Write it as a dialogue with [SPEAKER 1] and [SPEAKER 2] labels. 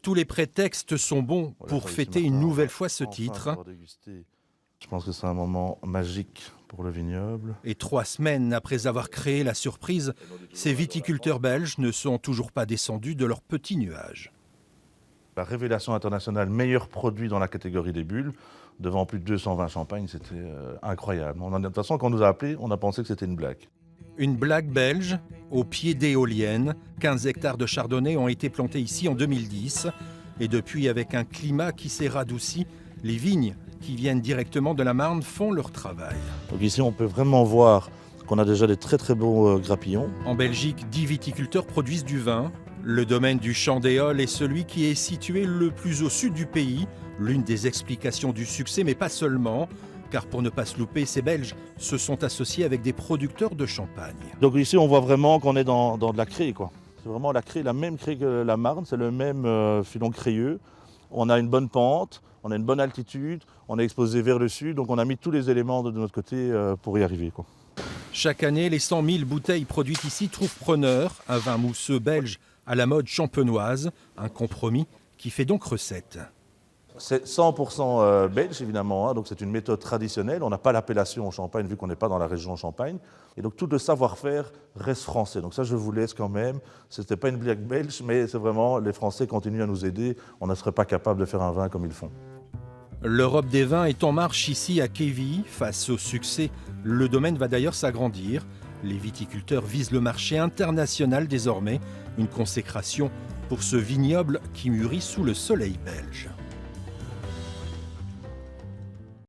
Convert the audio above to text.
[SPEAKER 1] Tous les prétextes sont bons pour fêter une nouvelle fois ce titre.
[SPEAKER 2] Je pense que c'est un moment magique pour le vignoble.
[SPEAKER 1] Et 3 semaines après avoir créé la surprise, ces viticulteurs belges ne sont toujours pas descendus de leur petit nuage.
[SPEAKER 2] La révélation internationale, meilleur produit dans la catégorie des bulles, devant plus de 220 champagnes, c'était incroyable. De toute façon, quand on nous a appelés, on a pensé que c'était une blague.
[SPEAKER 1] Une blague belge au pied d'éoliennes. 15 hectares de chardonnay ont été plantés ici en 2010. Et depuis, avec un climat qui s'est radouci, les vignes qui viennent directement de la Marne font leur travail.
[SPEAKER 2] Donc ici, on peut vraiment voir qu'on a déjà des très beaux grappillons.
[SPEAKER 1] En Belgique, 10 viticulteurs produisent du vin. Le domaine du Champ d'Éole est celui qui est situé le plus au sud du pays. L'une des explications du succès, mais pas seulement. Car pour ne pas se louper, ces Belges se sont associés avec des producteurs de champagne.
[SPEAKER 2] Donc ici, on voit vraiment qu'on est dans de la craie, quoi. C'est vraiment la craie, la même craie que la Marne, c'est le même filon crayeux. On a une bonne pente, on a une bonne altitude, on est exposé vers le sud, donc on a mis tous les éléments de notre côté pour y arriver, quoi.
[SPEAKER 1] Chaque année, les 100 000 bouteilles produites ici trouvent preneur. Un vin mousseux belge à la mode champenoise, un compromis qui fait donc recette.
[SPEAKER 2] C'est 100% belge, évidemment, hein, donc c'est une méthode traditionnelle. On n'a pas l'appellation Champagne vu qu'on n'est pas dans la région Champagne. Et donc tout le savoir-faire reste français. Donc ça, je vous laisse quand même. Ce n'était pas une blague belge, mais c'est vraiment, les Français continuent à nous aider. On ne serait pas capable de faire un vin comme ils font.
[SPEAKER 1] L'Europe des vins est en marche ici à Kévy. Face au succès, le domaine va d'ailleurs s'agrandir. Les viticulteurs visent le marché international désormais. Une consécration pour ce vignoble qui mûrit sous le soleil belge.